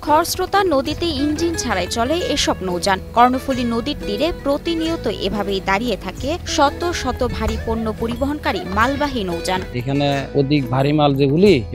খরস্রোতা নদীতে ইঞ্জিন ছাড়াই চলে এসব নৌযান। কর্ণফুলী নদীর তীরে প্রতিনিয়ত এভাবেই দাঁড়িয়ে থাকে শত শত ভারী পণ্য পরিবহনকারী মালবাহী নৌযান। এখানে অধিক ভারী মাল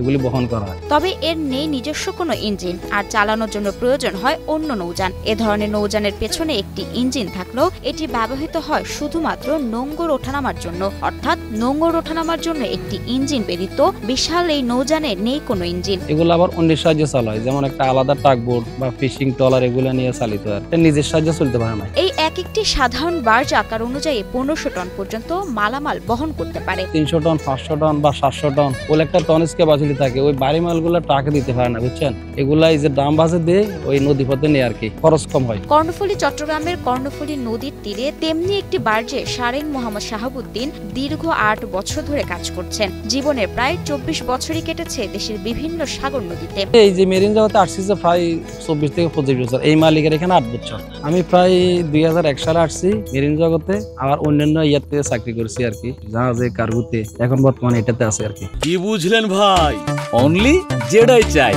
এগুলি বহন করা হয়। তবে এর নেই নিজস্ব কোনো ইঞ্জিন, আর চালানোর জন্য প্রয়োজন হয় অন্য নৌযান। এ ধরনের নৌযানের পেছনে একটি ইঞ্জিন থাকলেও এটি ব্যবহৃত হয় শুধুমাত্র নোঙর ওঠানামার জন্য, অর্থাৎ নোঙর ওঠানামার জন্য একটি ইঞ্জিন ব্যতীত বিশাল এই নৌযানে নেই কোনো ইঞ্জিন। এগুলো আবার অন্যের সাহায্যে চালায়, যেমন একটা আলাদা টাগবোট বা ফিশিং ট্রলার এগুলো নিয়ে চালিত হয়, নিজের সাহায্যে চলতে পারে না। এই একটি সাধারণ বার্জ আকার অনুযায়ী 1500 টন পর্যন্ত মালামাল বহন করতে পারে। 300 টন, 500 টন বা 700 টন ওই একটা টনেজ ক্যাপাসিটি থাকে। ওই ভারী মালগুলো ট্রাকে দিতে পারে না, বুঝছেন। এগুলা এই যে দাম বাজে দিয়ে ওই নদী পথে নিয়ে আর কি খরচ কম হয়। কর্ণফুলী চট্টগ্রামের কর্ণফুলী নদীর তীরে তেমনি একটি বার্জে সারেং মোহাম্মদ শাহাবুদ্দিন দীর্ঘ 8 বছর ধরে কাজ করছেন। জীবনের প্রায় 24 বছরই কেটেছে দেশের বিভিন্ন সাগর নদীতে। এই যে মেরিন জগতে আসছি যে প্রায় 24 থেকে 25 বছর। এই মালিকের এখানে 8 বছর। আমি প্রায় 2001 সালে আসছি মেরিন জগতে। আমার অন্যান্য ইয়াতে চাকরি করছি আর কি, জাহাজে, কার্গোতে। এখন বর্তমানে এটাতে আছে আর কি। কি বুঝলেন ভাই? অনলি যেটাই চাই।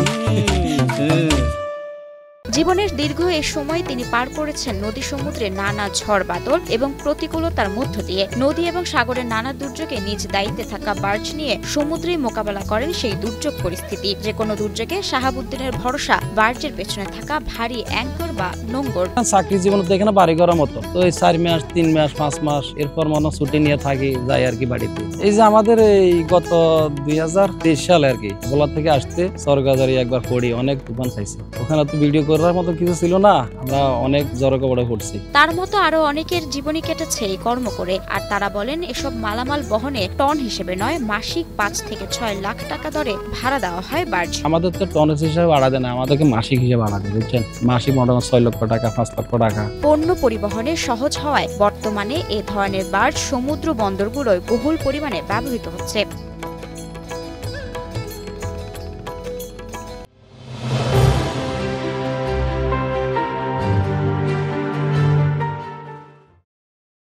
জীবনের দীর্ঘ এ সময় তিনি পার করেছেন নদী সমুদ্রে নানা ঝড় বাদল এবং প্রতিকূলতার মধ্য দিয়ে। নদী এবং সাগরের নানা দুর্যোগে নিজ দায়িত্বে থাকা বার্জ নিয়ে সমুদ্রে মোকাবেলা করেন সেই দুর্যোগ পরিস্থিতি। যে কোনো দুর্যোগে শাহাবুদ্দিনের ভরসা বার্জের পেছনে থাকা ভারী অ্যাঙ্কর বা নোঙর। চাকরি জীবন তো এখানে বাড়ি করার মতো, তো এই 4 মাস, 3 মাস, 5 মাস এরপর মনে ছুটি নিয়ে থাকি, যাই আর কি বাড়িতে। এই যে আমাদের এই গত 2023 সালে আর কি ভোলা থেকে আসতে সরকারি একবার পড়ি, অনেক তুফান খাইছে। ওখানে তো ভিডিও করার মতো কিছু ছিল না, আমরা অনেক জড়কবড়ে পড়ছি। তার মতো আরো অনেকের জীবনী কেটেছে এই কর্ম করে। আর তারা বলেন এসব মালামাল বহনে টন হিসেবে নয়, মাসিক 5 থেকে 6 লাখ টাকা দরে ভাড়া দেওয়া হয় বার্জ। আমাদের তো টনেজ হিসেবে ভাড়া দেয় না, আমাদেরকে মাসিক হিসেবে ভাড়া দেয়, বুঝছেন। মাসিক মোটামুটি 6 লক্ষ টাকা, 5 লক্ষ টাকা। পণ্য পরিবহনে সহজ হওয়ায় বর্তমানে এ ধরনের বার্জ সমুদ্র বন্দরগুলোয় বহুল পরিমাণে ব্যবহৃত হচ্ছে।